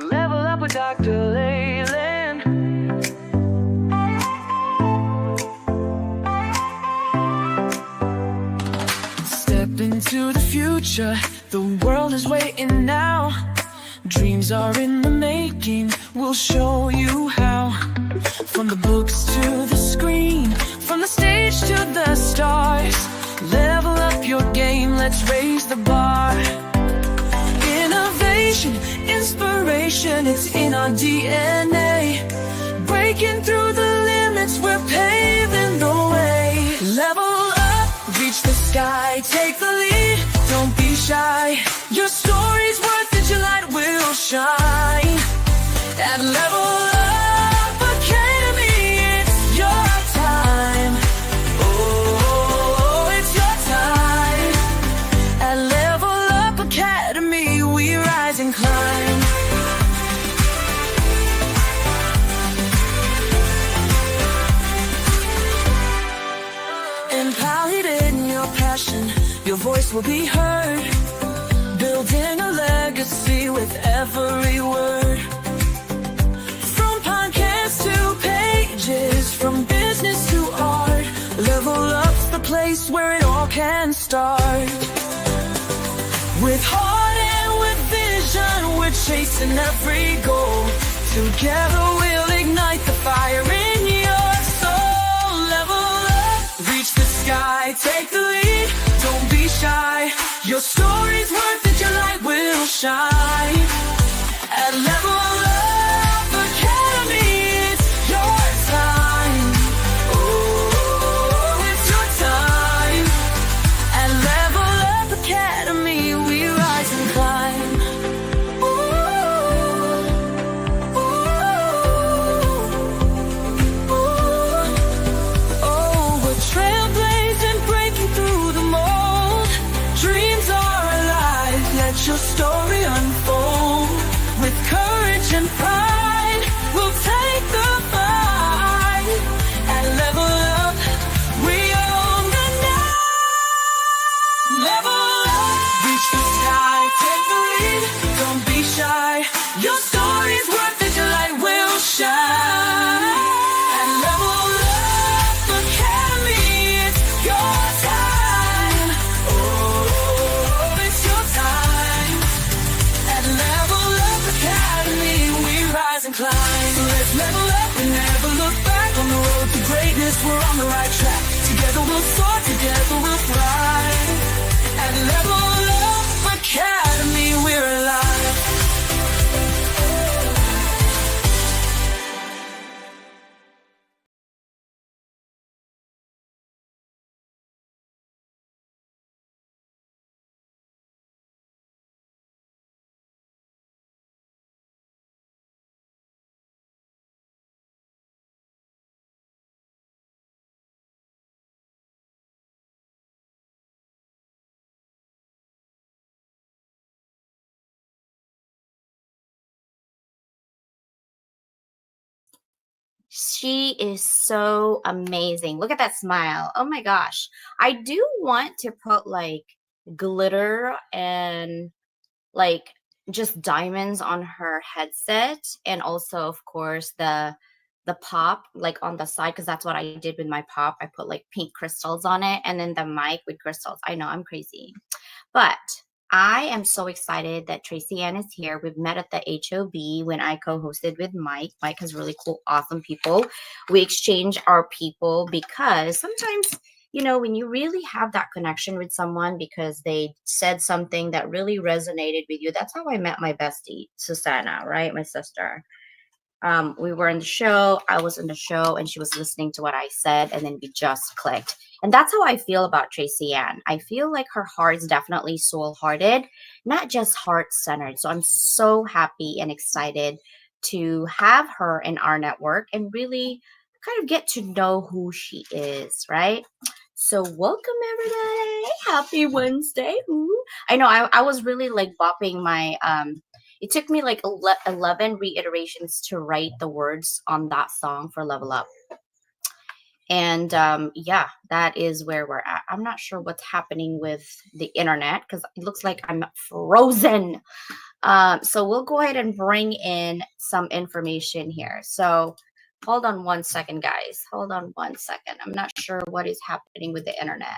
Level up with Dr. Leyland. Step into the future, the world is waiting now. Dreams are in the making, we'll show you how. From the books to the screen, from the stage to the stars. Level up your game, let's raise the bar. Innovation, inspiration, it's in our DNA. Breaking through the limits, we're paving the way. Level up, reach the sky, take the lead, don't be shy. Your story's worth it, your light will shine. At Level Up Academy, it's your time. Oh, it's your time. At Level Up Academy, we rise and climb. Empowered in your passion, your voice will be heard. Building a legacy with every word. From podcasts to pages, from business to art. Level Up's the place where it all can start. With heart and with vision, we're chasing every goal. Together we'll ignite the fire in your soul. Level up, reach the sky, take the lead, don't be shy. Your story's worth it, your light will shine. At Level Up Academy, it's your time. Oh, it's your time. At Level Up Academy, we rise and climb. Oh, we're trailblazing, breaking through the mold. Dreams are alive, let your story unfold. With courage and pride, we'll take the fight. At Level Up, we own the night. Level up, reach the sky, take the lead, don't be shy. Your story's worth it, your light will shine. At Level Up Academy, it's your time. Oh, it's your time. At Level Up Academy, we rise and climb. So let's level up and never look back. On the road to greatness, we're on the right track. Together we'll soar, together we'll thrive. At Level Up Academy, we're alive. She is so amazing. Look at that smile. Oh my gosh. I do want to put like glitter and like just diamonds on her headset, and also of course the pop like on the side, because that's what I did with my pop. I put like pink crystals on it, and then the mic with crystals. I know I'm crazy. But I am so excited that Tracy-Ann is here. We've met at the HOB when I co-hosted with Mike. Mike has really cool, awesome people. We exchange our people because sometimes, you know, when you really have that connection with someone because they said something that really resonated with you. That's how I met my bestie, Susanna, right? My sister. We were in the show, I was in the show, and she was listening to what I said, and then we just clicked. And that's how I feel about Tracy-Ann. I feel like her heart's definitely soul-hearted, not just heart-centered. So I'm so happy and excited to have her in our network and really kind of get to know who she is, right? So welcome everybody. Happy Wednesday. Ooh. I know I was really like bopping my it took me like 11 reiterations to write the words on that song for Level Up. And yeah, that is where we're at. I'm not sure what's happening with the internet because it looks like I'm frozen. So we'll go ahead and bring in some information here. So hold on one second, guys. Hold on one second. I'm not sure what is happening with the internet.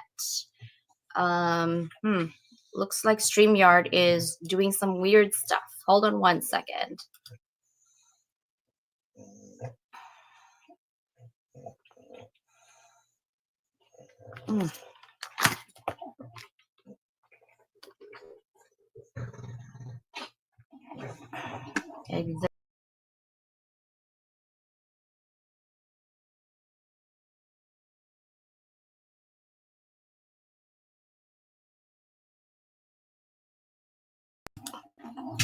Um, hmm. Looks like StreamYard is doing some weird stuff. Hold on one second. Mm. Exec.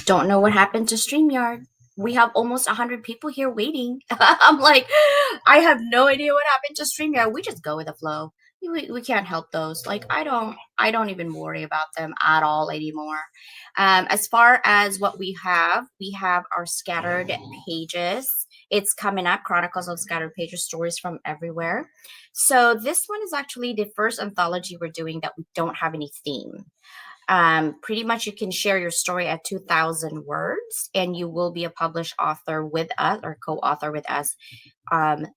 Don't know what happened to StreamYard. We have almost 100 people here waiting. I'm like, I have no idea what happened to StreamYard. We just go with the flow. We can't help those. Like I don't even worry about them at all anymore. As far as what we have our scattered pages. It's coming up, Chronicles of Scattered Pages, stories from everywhere. So this one is actually the first anthology we're doing that we don't have any theme. Pretty much you can share your story at 2,000 words and you will be a published author with us or co-author with us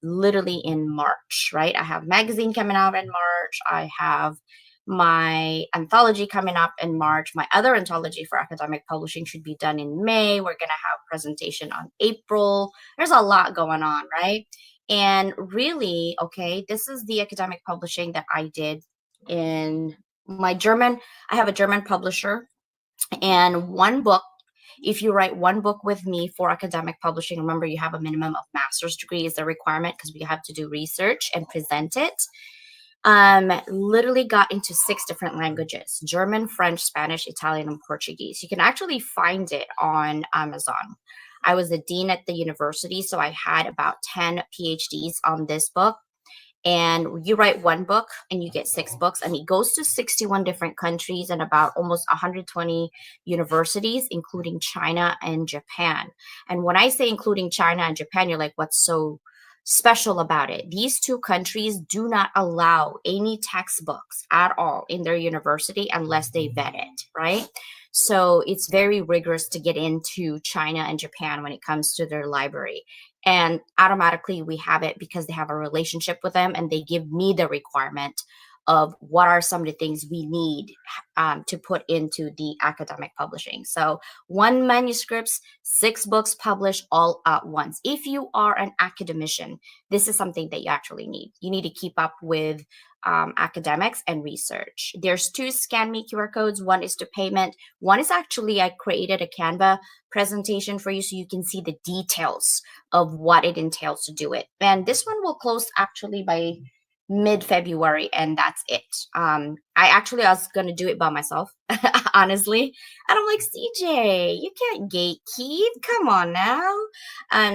literally in March, right? I have magazine coming out in March. I have my anthology coming up in March. My other anthology for academic publishing should be done in May. We're going to have presentation on April. There's a lot going on, right? And really, okay, this is the academic publishing that I did in my German. I have a German publisher and one book. If you write one book with me for academic publishing, remember you have a minimum of master's degree is the requirement because we have to do research and present it. Literally got into 6 different languages: German, French, Spanish, Italian, and Portuguese. You can actually find it on Amazon. I was a dean at the university, so I had about 10 PhDs on this book. And you write one book and you get 6 books, and it goes to 61 different countries and about almost 120 universities, including China and Japan. And when I say including China and Japan, you're like, what's so special about it? These 2 countries do not allow any textbooks at all in their university unless they vet it, right? So it's very rigorous to get into China and Japan when it comes to their library. And automatically we have it because they have a relationship with them and they give me the requirement of what are some of the things we need to put into the academic publishing. So 1 manuscripts, 6 books published all at once. If you are an academician, this is something that you actually need. You need to keep up with academics and research. There's 2 scan me QR codes. One is to payment. One is actually I created a Canva presentation for you so you can see the details of what it entails to do it. And this one will close actually by mid-February, and that's it. I was gonna do it by myself, honestly. And I'm like, CJ, you can't gatekeep. Come on now.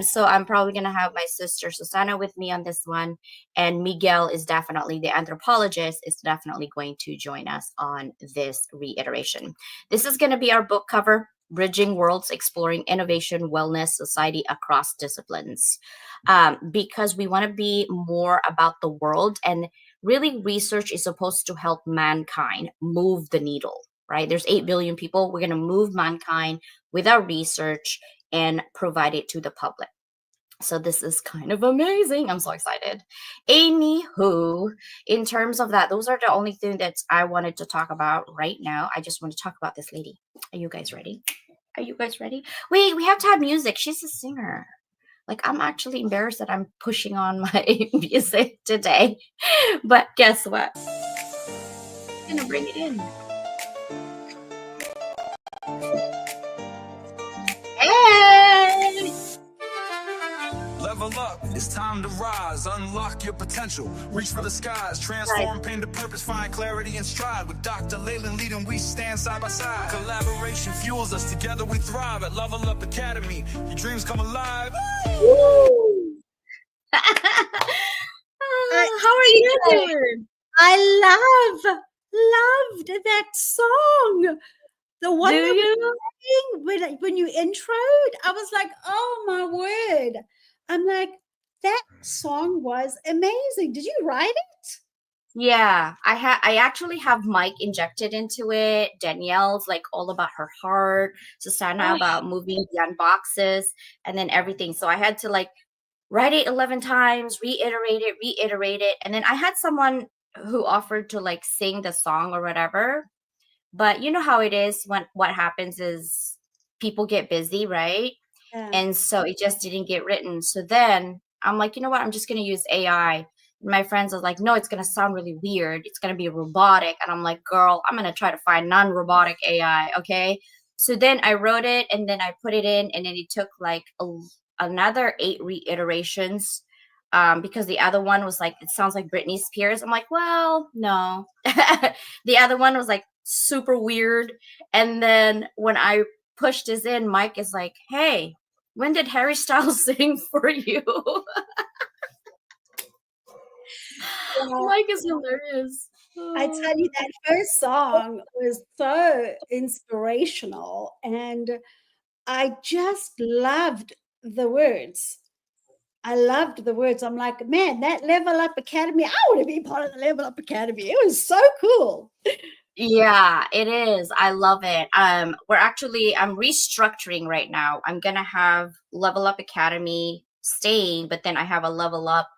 So I'm probably gonna have my sister Susanna with me on this one, and Miguel is definitely the anthropologist, is definitely going to join us on this reiteration. This is gonna be our book cover. Bridging Worlds, Exploring Innovation, Wellness, Society Across Disciplines. Because we want to be more about the world, and really research is supposed to help mankind move the needle, right? There's 8 billion people. We're going to move mankind with our research and provide it to the public. So this is kind of amazing. I'm so excited. Anywho, in terms of that, those are the only thing that I wanted to talk about right now. I just want to talk about this lady. Are you guys ready? Are you guys ready? Wait, we have to have music. She's a singer. Like, I'm actually embarrassed that I'm pushing on my music today. But guess what? I'm gonna bring it in. Hey! Level up, it's time to rise, unlock your potential, reach for the skies, transform pain to purpose, find clarity and stride. With Dr. Leyland leading, we stand side by side. Collaboration fuels us, together we thrive at Level Up Academy. Your dreams come alive. How are you doing? I loved that song. The one Do that you? when you introed, I was like, oh my word. I'm like, That song was amazing. Did you write it? Yeah, I actually have Mike injected into it. Danielle's like all about her heart. Susanna Oh, about moving beyond boxes and then everything. So I had to like write it 11 times, reiterate it. And then I had someone who offered to like sing the song or whatever. But you know how it is when what happens is people get busy, right? yeah. And so it just didn't get written. So then I'm like, you know what? I'm just going to use AI. My friends are like, no, it's going to sound really weird. It's going to be robotic. And I'm like, girl, I'm going to try to find non-robotic AI. Okay. So then I wrote it and then I put it in and then it took like another 8 reiterations because the other one was like, it sounds like Britney Spears. I'm like, well, no. The other one was like super weird. And then when I pushed this in, Mike is like, hey, when did Harry Styles sing for you? Yeah. Mike is hilarious. I tell you, that first song was so inspirational, and I just loved the words. I loved the words. I'm like, man, that Level Up Academy, I want to be part of the Level Up Academy. It was so cool. Yeah, it is. I love it. I'm restructuring right now. I'm gonna have Level Up Academy staying, but then I have a Level Up.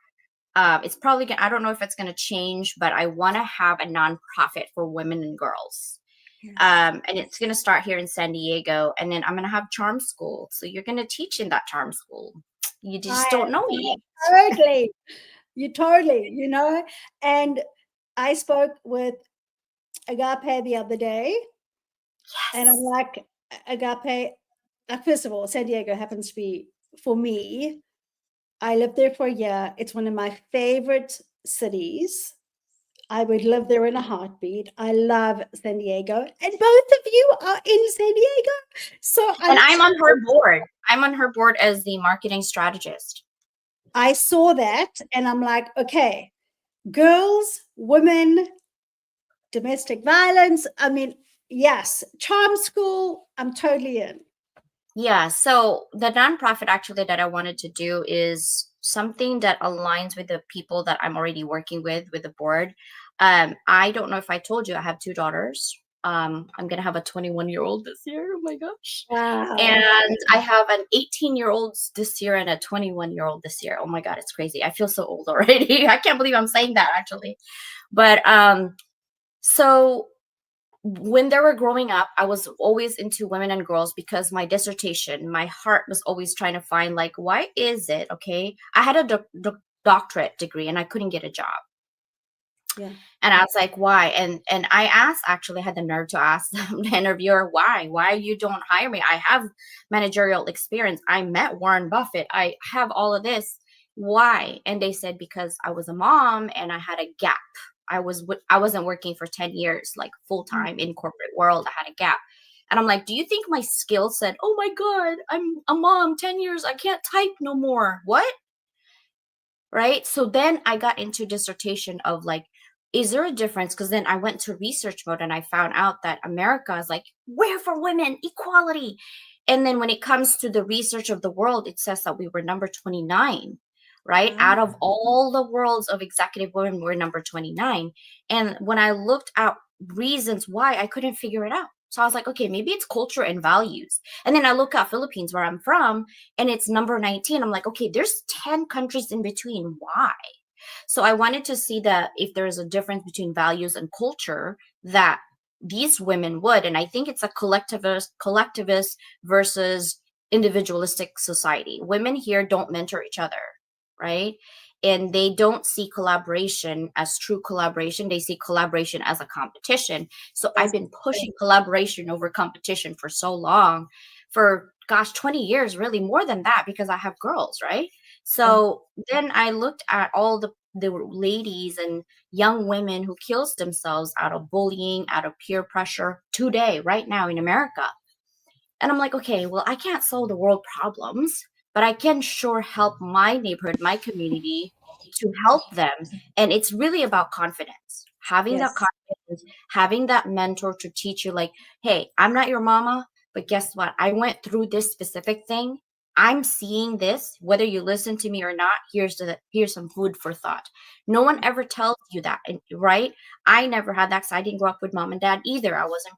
It's probably gonna, I don't know if it's gonna change, but I want to have a nonprofit for women and girls. Yes. And it's gonna start here in San Diego, and then I'm gonna have charm school. So you're gonna teach in that charm school. You just I don't know yet. totally, you know. And I spoke with Agape the other day, and I'm Yes. like, Agape, first of all, San Diego happens to be, for me, I lived there for a year. It's one of my favorite cities. I would live there in a heartbeat. I love San Diego, and both of you are in San Diego. So And I'm on her board. I'm on her board as the marketing strategist. I saw that, and I'm like, okay, girls, women, domestic violence. I mean, yes, charm school, I'm totally in. Yeah. So the nonprofit actually that I wanted to do is something that aligns with the people that I'm already working with the board. I don't know if I told you I have 2 daughters. I'm gonna have a 21-year-old this year. Oh my gosh. Wow. And I have an 18-year-old this year and a 21-year-old this year. Oh my God, it's crazy. I feel so old already. I can't believe I'm saying that actually. But so when they were growing up, I was always into women and girls because my dissertation, my heart was always trying to find like, why is it? Okay. I had a doctorate degree and I couldn't get a job. Yeah. And I was like, why? And I asked, actually had the nerve to ask the interviewer, why you don't hire me? I have managerial experience. I met Warren Buffett. I have all of this. Why? And they said, because I was a mom and I had a gap. I wasn't working for 10 years, like full Mm. time in corporate world. I had a gap. And I'm like, do you think my skill said, oh my God, I'm a mom, 10 years, I can't type no more. What? Right. So then I got into dissertation of like, is there a difference? Because then I went to research mode and I found out that America is like, we're for women, equality. And then when it comes to the research of the world, it says that we were number 29, right? Wow. Out of all the worlds of executive women, we're number 29. And when I looked at reasons why, I couldn't figure it out. So I was like, okay, maybe it's culture and values. And then I look at Philippines, where I'm from, and it's number 19. I'm like, okay, there's 10 countries in between. Why? So I wanted to see that if there is a difference between values and culture that these women would. And I think it's a collectivist versus individualistic society. Women here don't mentor each other, right? And they don't see collaboration as true collaboration. They see collaboration as a competition. So I've Yes. been pushing collaboration over competition for so long, for gosh, 20 years, really more than that, because I have girls, right? Yeah. So then I looked at all the ladies and young women who kills themselves out of bullying, out of peer pressure today, right now in America. And I'm like, okay, well, I can't solve the world problems, but I can sure help my neighborhood, my community to help them. And it's really about confidence, having that Yes. confidence, having that mentor to teach you, like, hey, I'm not your mama, but guess what? I went through this specific thing. I'm seeing this, whether you listen to me or not. Here's some food for thought. No one ever tells you that, right? I never had that because I didn't grow up with mom and dad either. I wasn't,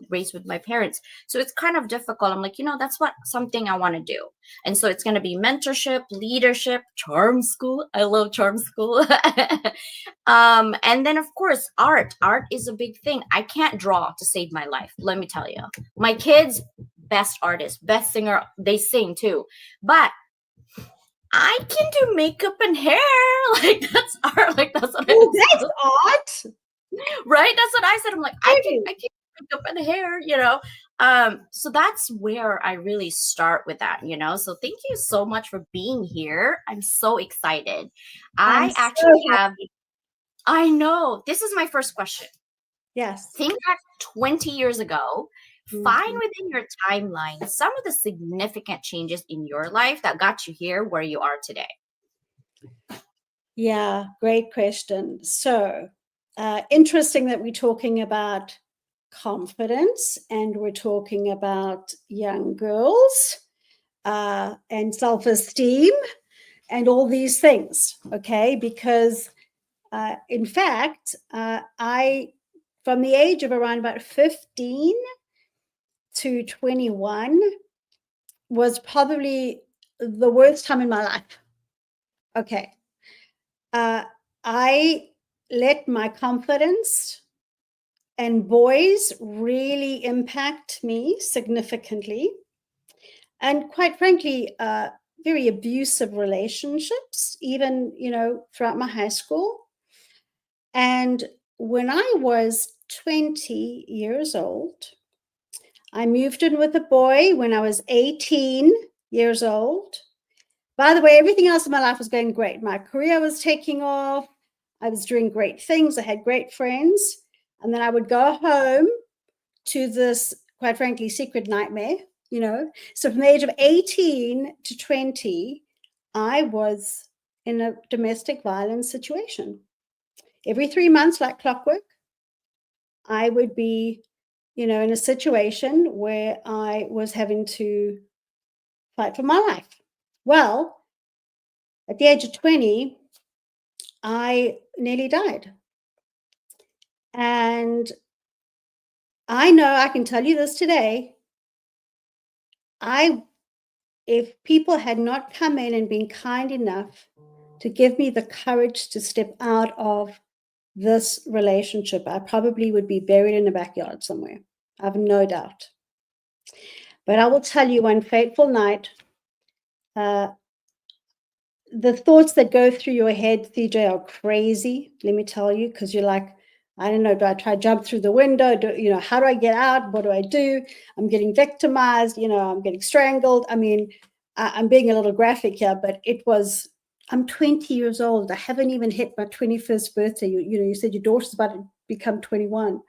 raised with my parents. So it's kind of difficult. I'm like, that's something I want to do. And so it's going to be mentorship, leadership, charm school. I love charm school. And then of course, art. Art is a big thing. I can't draw to save my life. Let me tell you, my kids, best artist, best singer, they sing too. But I can do makeup and hair. Like that's art. Like that's what that's art. Right? That's what I said. I'm like, I can do makeup and hair, So that's where I really start with that, So thank you so much for being here. I'm so excited. I know. This is my first question. Yes. Think back 20 years ago. Find within your timeline some of the significant changes in your life that got you here where you are today. Yeah, great question. So interesting that we're talking about confidence and we're talking about young girls and self-esteem and all these things, okay? Because in fact, I, from the age of around about 15 to 21 was probably the worst time in my life. Okay. I let my confidence and boys really impact me significantly. And quite frankly, very abusive relationships, even, throughout my high school. And when I was 20 years old, I moved in with a boy when I was 18 years old. By the way, everything else in my life was going great. My career was taking off. I was doing great things. I had great friends. And then I would go home to this, quite frankly, secret nightmare, So from the age of 18 to 20, I was in a domestic violence situation. Every 3 months, like clockwork, I would be, in a situation where I was having to fight for my life. Well, at the age of 20, I nearly died. And I know I can tell you this today. If people had not come in and been kind enough to give me the courage to step out of this relationship, I probably would be buried in a backyard somewhere. I have no doubt. But I will tell you, one fateful night, the thoughts that go through your head, TJ, are crazy. Let me tell you, because you're like, I don't know, do I try to jump through the window? How do I get out? What do I do? I'm getting victimized. I'm getting strangled. I mean, I'm being a little graphic here, but I'm 20 years old. I haven't even hit my 21st birthday. You said your daughter's about to become 21.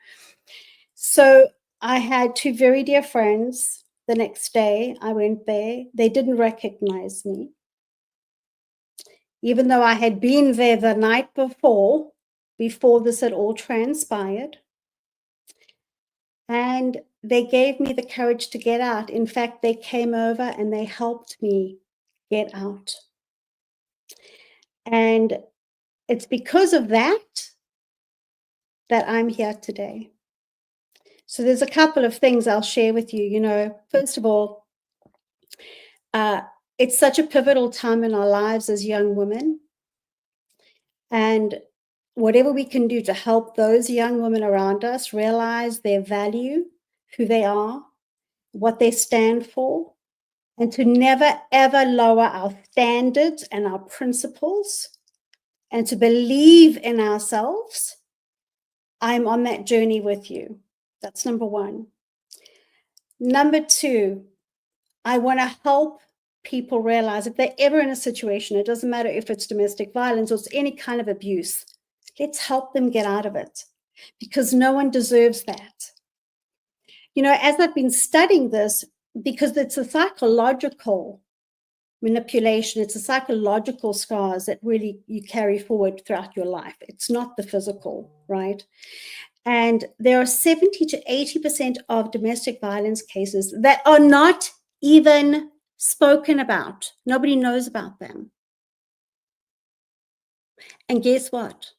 So I had two very dear friends. The next day I went there. They didn't recognize me. Even though I had been there the night before this had all transpired. And they gave me the courage to get out. In fact, they came over and they helped me get out. And it's because of that I'm here today. So there's a couple of things I'll share with you. First of all, it's such a pivotal time in our lives as young women. And whatever we can do to help those young women around us realize their value, who they are, what they stand for, and to never, ever lower our standards and our principles, and to believe in ourselves. I'm on that journey with you. That's number one. Number two, I want to help people realize if they're ever in a situation, it doesn't matter if it's domestic violence or it's any kind of abuse, let's help them get out of it, because no one deserves that. As I've been studying this, because it's a psychological manipulation, it's a psychological scars that really you carry forward throughout your life. It's not the physical, right? And there are 70 to 80% of domestic violence cases that are not even spoken about. Nobody knows about them. And guess what?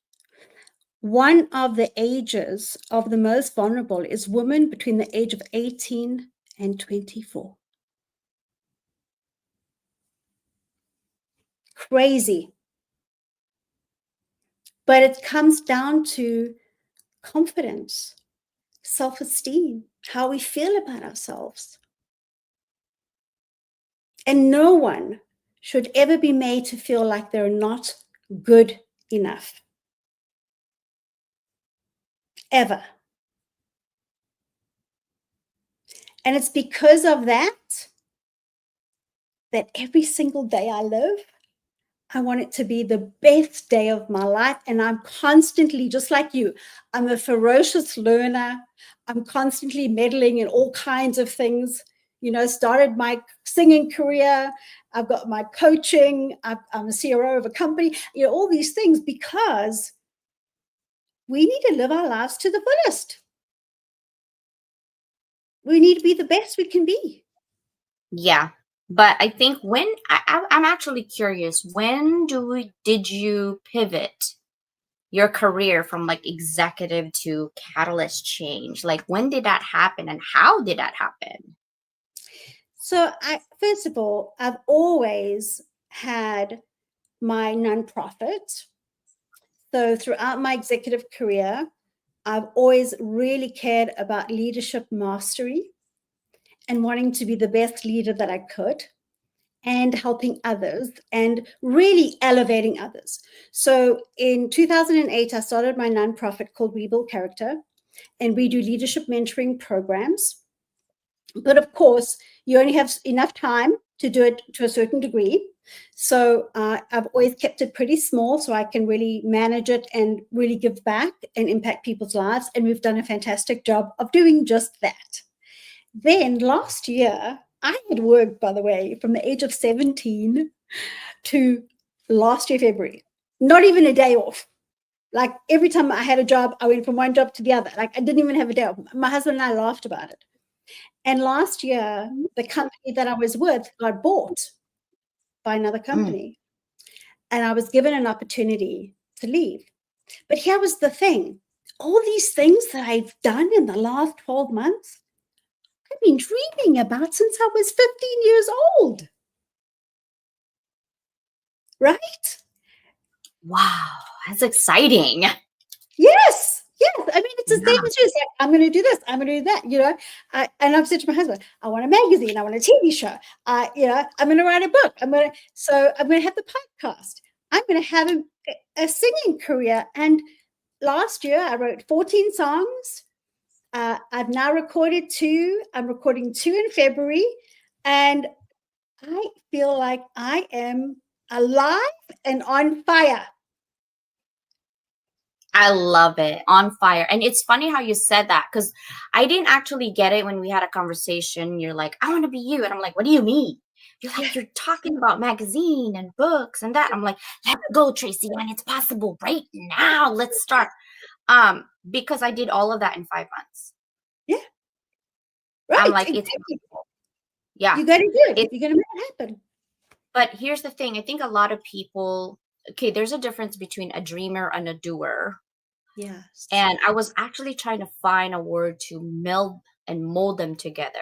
One of the ages of the most vulnerable is women between the age of 18 and 24. Crazy. But it comes down to confidence, self-esteem, how we feel about ourselves. And no one should ever be made to feel like they're not good enough. Ever. And it's because of that every single day I live, I want it to be the best day of my life. And I'm constantly, just like you, I'm a ferocious learner. I'm constantly meddling in all kinds of things. You know, started my singing career. I've got my coaching. I'm a CRO of a company, you know, all these things, because we need to live our lives to the fullest. We need to be the best we can be. Yeah. But I think I'm actually curious, when did you pivot your career from like executive to catalyst change? Like, when did that happen and how did that happen? So first of all, I've always had my nonprofit. So throughout my executive career, I've always really cared about leadership mastery and wanting to be the best leader that I could, and helping others and really elevating others. So in 2008, I started my nonprofit called Rebuild Character, and we do leadership mentoring programs. But of course, you only have enough time to do it to a certain degree. So I've always kept it pretty small so I can really manage it and really give back and impact people's lives. And we've done a fantastic job of doing just that. Then last year, I had worked, by the way, from the age of 17 to last year, February, not even a day off. Like every time I had a job, I went from one job to the other. Like I didn't even have a day off. My husband and I laughed about it. And last year, the company that I was with got bought by another company. And I was given an opportunity to leave. But here was the thing. All these things that I've done in the last 12 months, I've been dreaming about since I was 15 years old. Right? Wow, that's exciting. Yes. Yes. I mean, it's the same Yeah. as you. It's like, I'm going to do this. I'm going to do that. You know, and I've said to my husband, I want a magazine. I want a TV show. You know, I'm going to write a book. I'm going to have the podcast. I'm going to have a singing career. And last year I wrote 14 songs. I've now recorded 2. I'm recording 2 in February. And I feel like I am alive and on fire. I love it. On fire. And it's funny how you said that, because I didn't actually get it when we had a conversation. You're like, I want to be you. And I'm like, what do you mean? You're like, you're talking about magazine and books and that. I'm like, let's go, Tracy-Ann. It's possible right now. Let's start. Because I did all of that in 5 months. Yeah. Right. I'm like, it's Exactly. possible. Yeah. You got to do it. You're going to make it happen. But here's the thing. I think a lot of people, okay, there's a difference between a dreamer and a doer. Yes. And I was actually trying to find a word to meld and mold them together,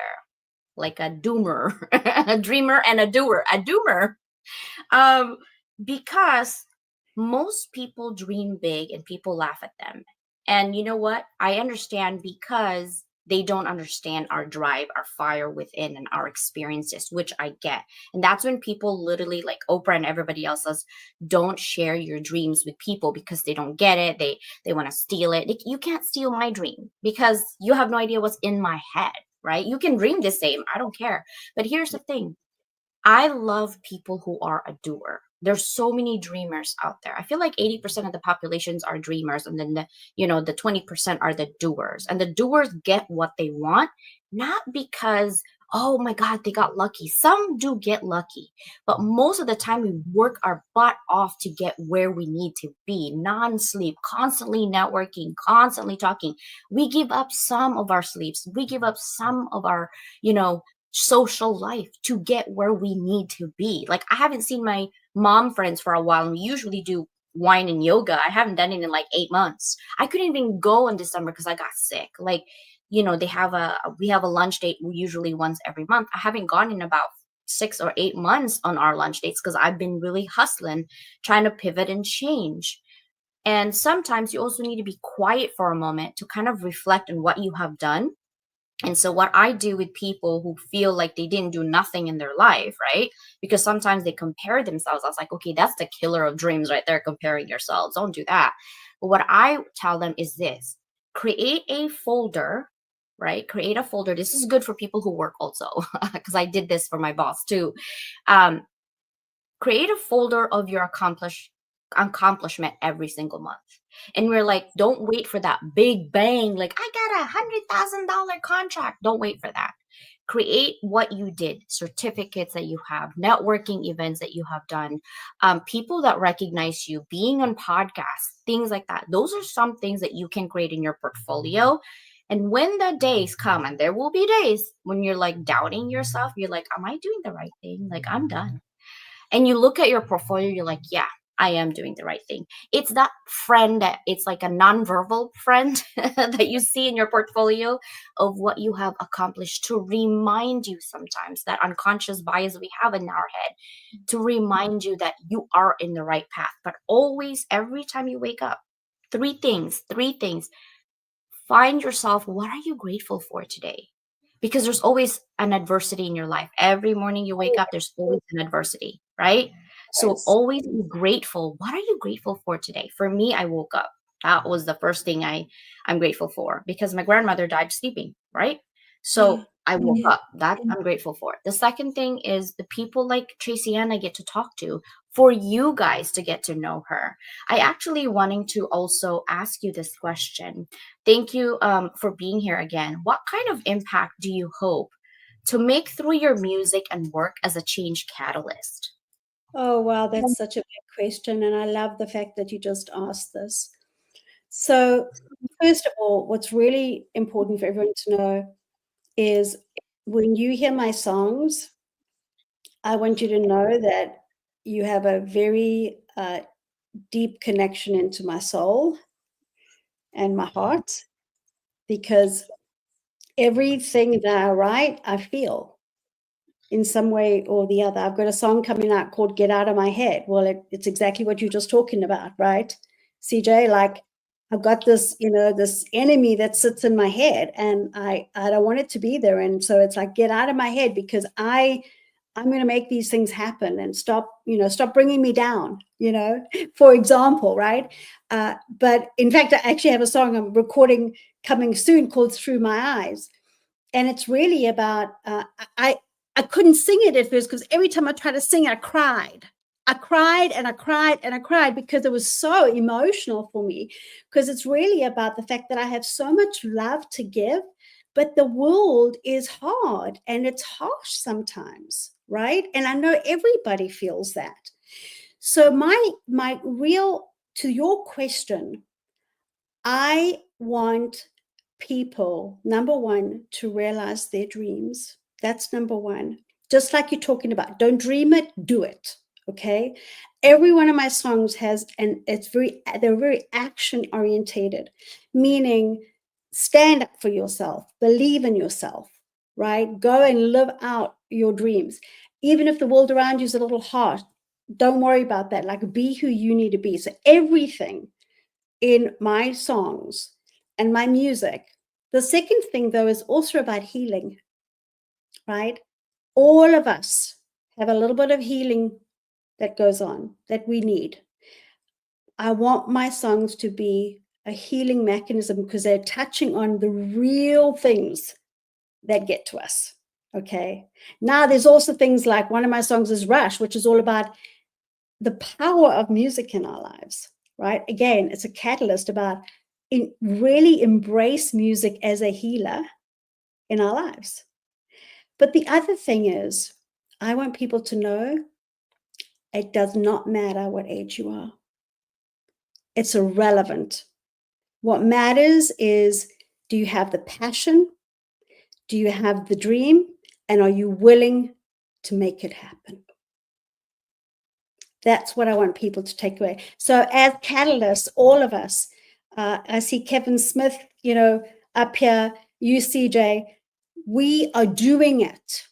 like a doomer, a dreamer and a doer, a doomer. Because most people dream big and people laugh at them. And you know what? I understand, because they don't understand our drive, our fire within, and our experiences, which I get. And that's when people literally, like Oprah and everybody else says, don't share your dreams with people because they don't get it. They want to steal it. You can't steal my dream because you have no idea what's in my head, right? You can dream the same. I don't care. But here's the thing. I love people who are a doer. There's so many dreamers out there. I feel like 80% of the populations are dreamers, and then the 20% are the doers. And the doers get what they want, not because, oh my God, they got lucky. Some do get lucky, but most of the time we work our butt off to get where we need to be, non-sleep, constantly networking, constantly talking. We give up some of our sleeps. We give up some of our, social life to get where we need to be. Like, I haven't seen my mom friends for a while, and we usually do wine and yoga. I haven't done it in like 8 months. I couldn't even go in December because I got sick. Like, we have a lunch date usually once every month. I haven't gone in about 6 or 8 months on our lunch dates because I've been really hustling, trying to pivot and change. And sometimes you also need to be quiet for a moment to kind of reflect on what you have done. And so what I do with people who feel like they didn't do nothing in their life, right? Because sometimes they compare themselves. I was like, okay, that's the killer of dreams right there, comparing yourselves. Don't do that. But what I tell them is this: create a folder, right? Create a folder. This is good for people who work also, because I did this for my boss too. Um, Create a folder of your accomplishment every single month. And we're like, don't wait for that big bang, like I got $100,000 contract. Don't wait for that. Create what you did, certificates that you have, networking events that you have done, people that recognize you, being on podcasts, things like that. Those are some things that you can create in your portfolio. And when the days come, and there will be days when you're like doubting yourself, you're like, am I doing the right thing? Like, I'm done. And you look at your portfolio, you're like, yeah, I am doing the right thing. It's that friend that it's like a nonverbal friend that you see in your portfolio of what you have accomplished, to remind you sometimes that unconscious bias we have in our head, to remind you that you are in the right path. But always, every time you wake up, three things. Find yourself, what are you grateful for today? Because there's always an adversity in your life. Every morning you wake up, there's always an adversity, right? So Yes. always be grateful. What are you grateful for today? For me, I woke up. That was the first thing I'm grateful for, because my grandmother died sleeping, right? Yeah. So I woke Yeah. up. That I'm grateful for. The second thing is the people like Tracy-Ann I get to talk to, for you guys to get to know her. I actually wanting to also ask you this question. Thank you for being here again. What kind of impact do you hope to make through your music and work as a change catalyst? Oh, wow, that's such a big question. And I love the fact that you just asked this. So, first of all, what's really important for everyone to know is when you hear my songs, I want you to know that you have a very deep connection into my soul and my heart, because everything that I write, I feel in some way or the other. I've got a song coming out called Get Out of My Head. Well, it's exactly what you're just talking about, right? CJ, like I've got this, this enemy that sits in my head, and I don't want it to be there. And so it's like, get out of my head, because I'm going to make these things happen, and stop bringing me down, for example, right? But in fact, I actually have a song I'm recording coming soon called Through My Eyes. And it's really about, I couldn't sing it at first because every time I tried to sing, I cried. I cried and I cried and I cried because it was so emotional for me, because it's really about the fact that I have so much love to give, but the world is hard and it's harsh sometimes, right? And I know everybody feels that. So my real, to your question, I want people, number one, to realize their dreams. That's number one. Just like you're talking about, don't dream it, do it. Okay. Every one of my songs has, and they're very action orientated, meaning stand up for yourself, believe in yourself, right? Go and live out your dreams. Even if the world around you is a little harsh, don't worry about that. Like, be who you need to be. So everything in my songs and my music. The second thing, though, is also about healing, right? All of us have a little bit of healing that goes on that we need. I want my songs to be a healing mechanism because they're touching on the real things that get to us. Okay. Now, there's also things like one of my songs is Rush, which is all about the power of music in our lives, right? Again, it's a catalyst about really embrace music as a healer in our lives. But the other thing is, I want people to know it does not matter what age you are. It's irrelevant. What matters is, do you have the passion? Do you have the dream? And are you willing to make it happen? That's what I want people to take away. So as catalysts, all of us, I see Kevin Smith, up here, you, CJ, we are doing it.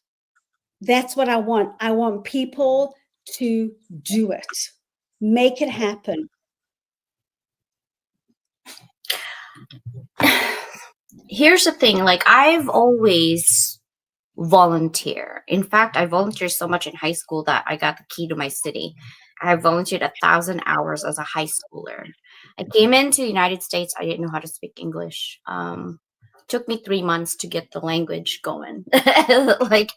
That's what I want. I want people to do it, make it happen. Here's the thing, like I've always volunteer. In fact, I volunteered so much in high school that I got the key to my city. I volunteered 1,000 hours as a high schooler. I came into the United States. I didn't know how to speak English. Took me 3 months to get the language going. Like,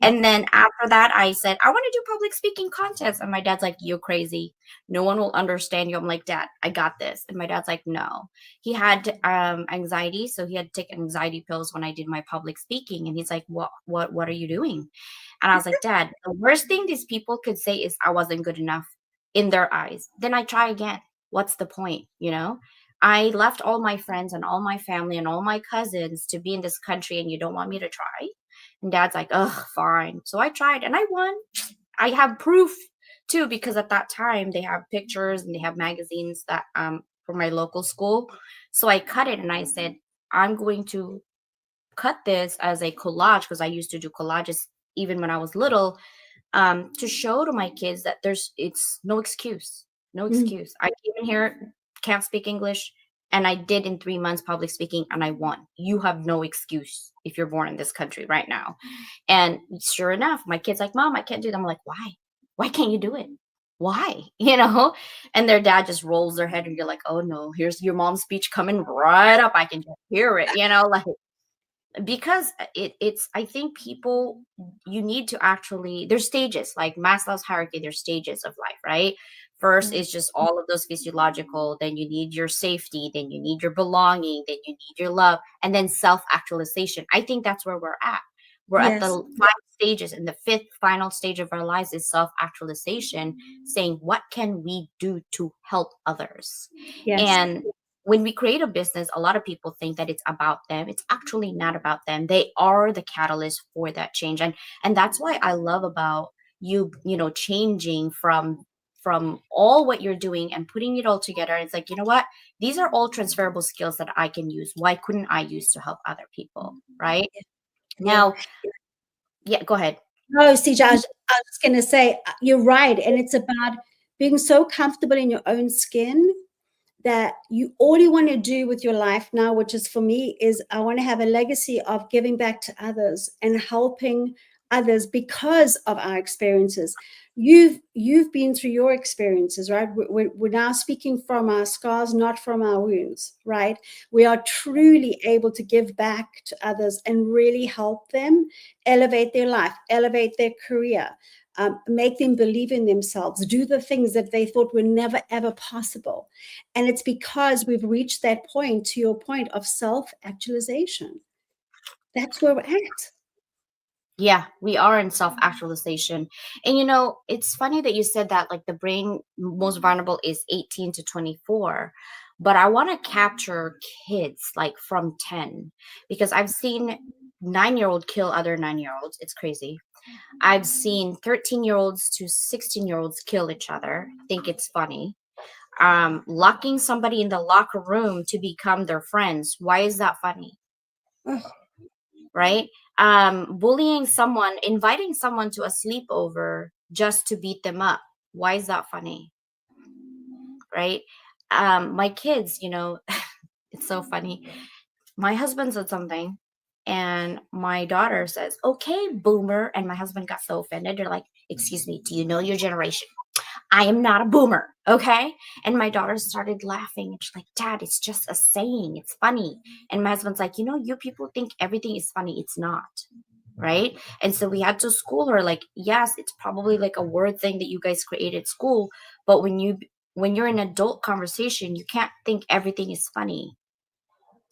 and then after that, I said, I want to do public speaking contests. And my dad's like, you're crazy. No one will understand you. I'm like, Dad, I got this. And my dad's like, no. He had anxiety, so he had to take anxiety pills when I did my public speaking. And he's like, what are you doing? And I was like, Dad, the worst thing these people could say is I wasn't good enough in their eyes. Then I try again. What's the point? I left all my friends and all my family and all my cousins to be in this country, and you don't want me to try? And Dad's like, ugh, fine. So I tried and I won. I have proof too, because at that time they have pictures and they have magazines that for my local school. So I cut it and I said, I'm going to cut this as a collage, because I used to do collages even when I was little, to show to my kids that it's no excuse. No excuse. I came in here, can't speak English, and I did in 3 months public speaking, and I won. You have no excuse if you're born in this country right now. And sure enough, my kid's like, Mom, I can't do that. I'm like, why? Why can't you do it? Why? And their dad just rolls their head, and you're like, oh no, here's your mom's speech coming right up. I can just hear it, like, because it's I think people, you need to actually, there's stages, like Maslow's hierarchy, there's stages of life, right? First is just all of those physiological, then you need your safety, then you need your belonging, then you need your love, and then self-actualization. I think that's where we're at. We're at the 5 stages, and the 5th final stage of our lives is self-actualization, saying what can we do to help others. Yes. And when we create a business, a lot of people think that it's about them. It's actually not about them. They are the catalyst for that change. And that's why I love about you, changing from all what you're doing and putting it all together. It's like, you know what? These are all transferable skills that I can use. Why couldn't I use to help other people? Right? Now, yeah, go ahead. No, CJ, I was just going to say, you're right. And it's about being so comfortable in your own skin that all you want to do with your life now, which is for me, is I want to have a legacy of giving back to others and helping others because of our experiences. You've been through your experiences, right? We're now speaking from our scars, not from our wounds, right? We are truly able to give back to others and really help them elevate their life, elevate their career, make them believe in themselves, do the things that they thought were never, ever possible. And it's because we've reached that point, to your point, of self-actualization. That's where we're at. Yeah, we are in self-actualization. And it's funny that you said that, like the brain most vulnerable is 18 to 24. But I want to capture kids like from 10, because I've seen 9-year-old kill other 9-year-olds. It's crazy. I've seen 13-year-olds to 16-year-olds kill each other. I think it's funny. Locking somebody in the locker room to become their friends. Why is that funny? Ugh. Right? Bullying someone, inviting someone to a sleepover just to beat them up. Why is that funny? Right? My kids, it's so funny. My husband said something, and my daughter says, okay, boomer. And my husband got so offended. They're like, excuse me, do you know your generation? I am not a boomer. Okay. And my daughter started laughing, and she's like, Dad, it's just a saying. It's funny. And my husband's like, you people think everything is funny. It's not. Right. And so we had to school her, like, yes, it's probably like a word thing that you guys created at school. But when you're in adult conversation, you can't think everything is funny.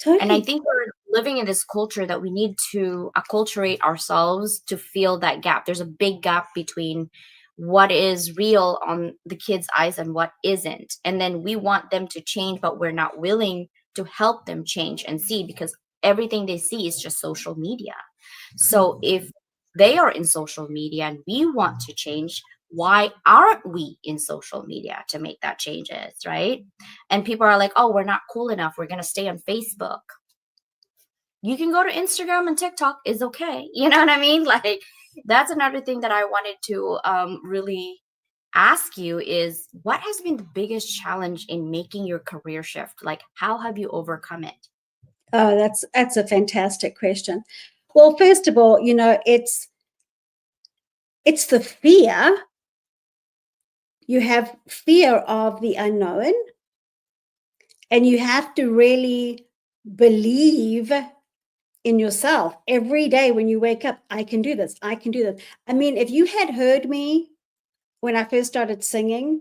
Totally. And I think we're living in this culture that we need to acculturate ourselves to fill that gap. There's a big gap between what is real on the kids' eyes and what isn't. And then we want them to change, but we're not willing to help them change and see, because everything they see is just social media. So if they are in social media and we want to change. Why aren't we in social media to make that changes, right? And people are like, oh, we're not cool enough, we're going to stay on Facebook. You can go to Instagram and TikTok, is okay. You know what I mean? Like, that's another thing that I wanted to really ask you is, what has been the biggest challenge in making your career shift? Like, how have you overcome it? Oh, that's a fantastic question. Well, first of all, it's the fear. You have fear of the unknown, and you have to really believe in yourself every day when you wake up. I can do this. I can do this. I mean, if you had heard me when I first started singing,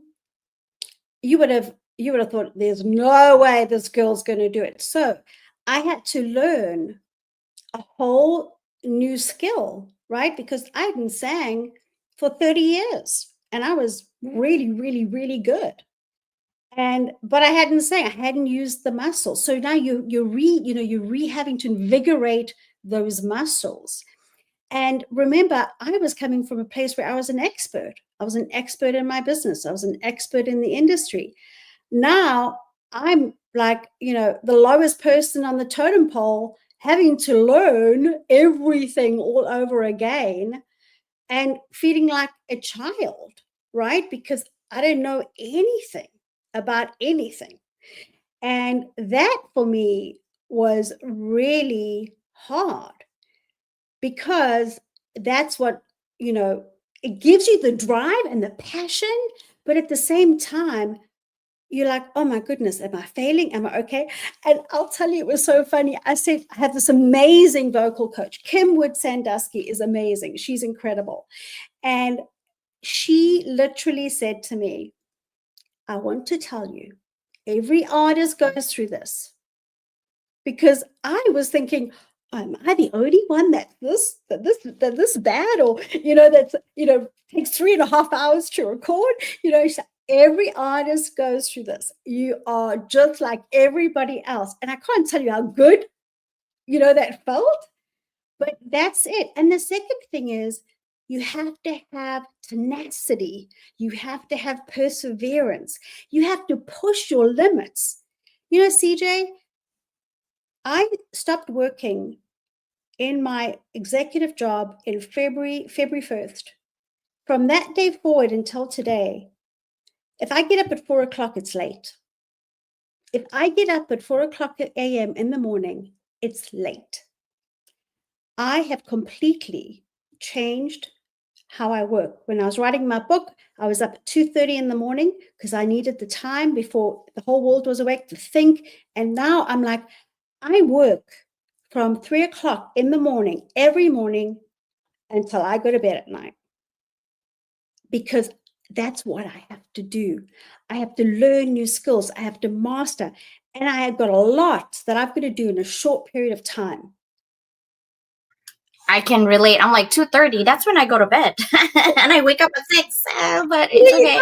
you would have thought, there's no way this girl's going to do it. So I had to learn a whole new skill, right? Because I hadn't sang for 30 years and I was really, really, really good. But I hadn't sang, I hadn't used the muscles. So now you're having to invigorate those muscles. And remember, I was coming from a place where I was an expert. I was an expert in my business. I was an expert in the industry. Now I'm like, the lowest person on the totem pole, having to learn everything all over again and feeling like a child, right? Because I don't know anything about anything. And that for me was really hard, because that's what, it gives you the drive and the passion, but at the same time, you're like, oh my goodness, am I failing? Am I okay? And I'll tell you, it was so funny. I had this amazing vocal coach. Kim Wood Sandusky is amazing. She's incredible. And she literally said to me, I want to tell you, every artist goes through this. Because I was thinking, am I the only one that's this bad, or that's takes 3.5 hours to record? Every artist goes through this. You are just like everybody else, and I can't tell you how good that felt. But that's it. And the second thing is, you have to have tenacity. You have to have perseverance. You have to push your limits. CJ, I stopped working in my executive job in February 1st. From that day forward until today, if I get up at 4 o'clock, it's late. If I get up at 4 o'clock a.m. in the morning, it's late. I have completely changed how I work. When I was writing my book, I was up at 2:30 in the morning because I needed the time before the whole world was awake to think. And now I'm like, I work from 3 o'clock in the morning, every morning, until I go to bed at night. Because that's what I have to do. I have to learn new skills. I have to master. And I have got a lot that I've got to do in a short period of time. I can relate. I'm like 2:30. That's when I go to bed, and I wake up at 6. But it's okay.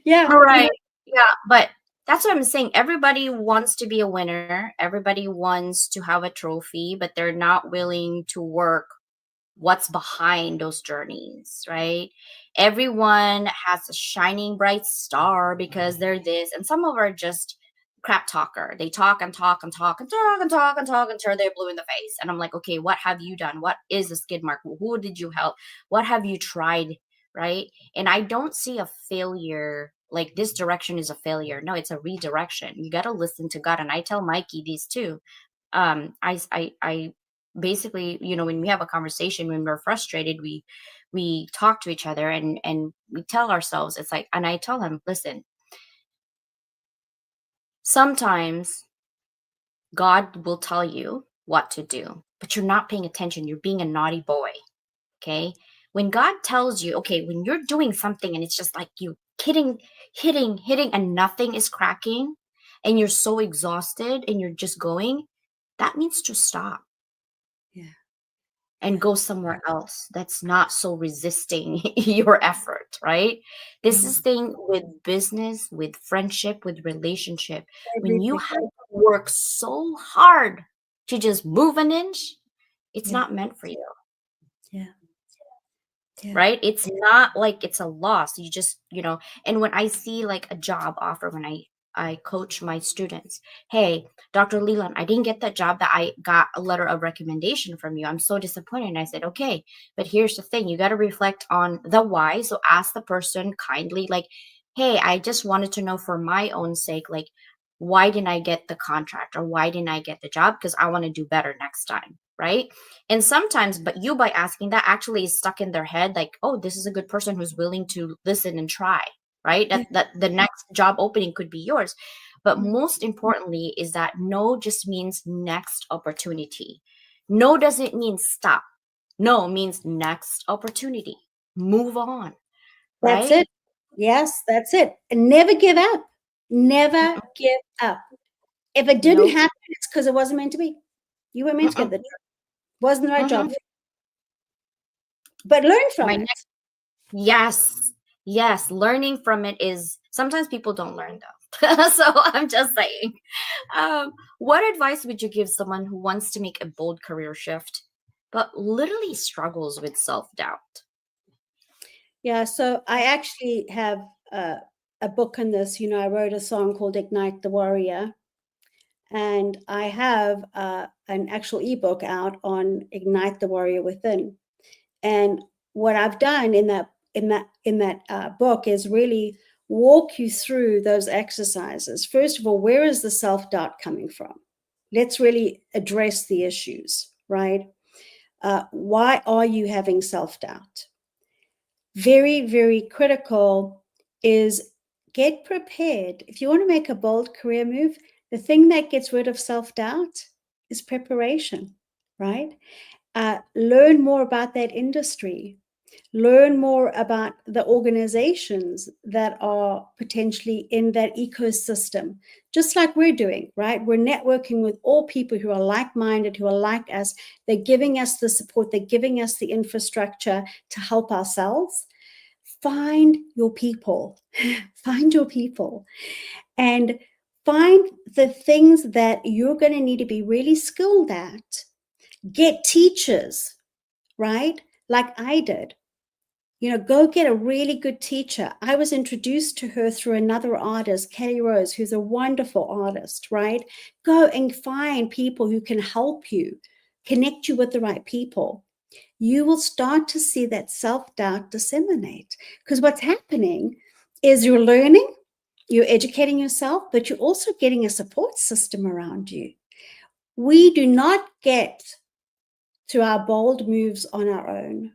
Yeah. All right. Yeah, but that's what I'm saying. Everybody wants to be a winner. Everybody wants to have a trophy, but they're not willing to work what's behind those journeys, right? Everyone has a shining bright star because they're this, and some of them are just crap talker. They talk and talk and talk and talk and talk and talk until they're blue in the face. And I'm like, okay, what have you done? What is a skid mark? Who did you help? What have you tried? Right? And I don't see a failure like this direction is a failure. No, it's a redirection. You got to listen to God. And I tell Mikey these too. I basically, when we have a conversation, when we're frustrated, we talk to each other and we tell ourselves, it's like, and I tell him, listen, sometimes God will tell you what to do, but you're not paying attention. You're being a naughty boy. Okay. When God tells you, okay, when you're doing something and it's just like you hitting, and nothing is cracking and you're so exhausted and you're just going, that means to stop. Yeah. And go somewhere else that's not so resisting your effort, right? This is thing with business, with friendship, with relationship. When you have to work so hard to just move an inch, it's not meant for you. Yeah. Yeah. right? It's not like it's a loss. You just, and when I see like a job offer, when I coach my students, hey, Dr. Leland, I didn't get that job, that I got a letter of recommendation from you. I'm so disappointed. And I said, okay, but here's the thing, you got to reflect on the why. So ask the person kindly, like, hey, I just wanted to know for my own sake, like, why didn't I get the contract, or why didn't I get the job? Because I want to do better next time, right? And sometimes, but you, by asking that, actually is stuck in their head, like, oh, this is a good person who's willing to listen and try, right? Yeah. That the next job opening could be yours. But Mm. most importantly is that no just means next opportunity. No doesn't mean stop. No means next opportunity. Move on, That's right? it. Yes, that's it. And never give up. Never Mm-mm. give up. If it didn't Nope. happen, it's because it wasn't meant to be. You were meant to get Mm-mm. the job. Wasn't the right job. Mhm. But learn My from it. next, yes, yes. Learning from it is, sometimes people don't learn though. So I'm just saying. What advice would you give someone who wants to make a bold career shift, but literally struggles with self-doubt? Yeah, so I actually have a book on this. I wrote a song called Ignite the Warrior, and I have an actual ebook out on Ignite the Warrior Within. And what I've done in that book is really walk you through those exercises. First of all, where is the self-doubt coming from? Let's really address the issues, right? Why are you having self-doubt? Very, very critical is get prepared. If you want to make a bold career move, the thing that gets rid of self-doubt is preparation, right? Learn more about that industry. Learn more about the organizations that are potentially in that ecosystem, just like we're doing, right? We're networking with all people who are like-minded, who are like us. They're giving us the support, they're giving us the infrastructure to help ourselves. Find your people, find your people, and find the things that you're going to need to be really skilled at. Get teachers, right? Like I did. Go get a really good teacher. I was introduced to her through another artist, Kelly Rose, who's a wonderful artist, right? Go and find people who can help you, connect you with the right people. You will start to see that self-doubt disseminate, because what's happening is you're learning, you're educating yourself, but you're also getting a support system around you. We do not get to our bold moves on our own.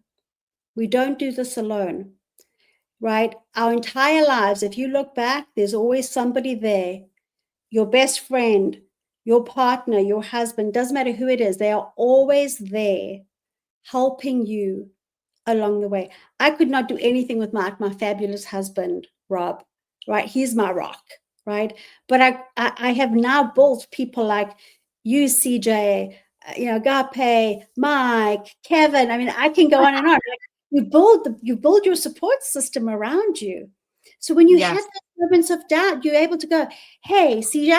We don't do this alone, right? Our entire lives, if you look back, there's always somebody there, your best friend, your partner, your husband, doesn't matter who it is, they are always there helping you along the way. I could not do anything with my fabulous husband, Rob, right? He's my rock, right? But I have now built people like you, CJ, Agape, Mike, Kevin. I mean, I can go on and on. Like, you build your support system around you. So when you have Yes. those moments of doubt, you're able to go, hey, CJ,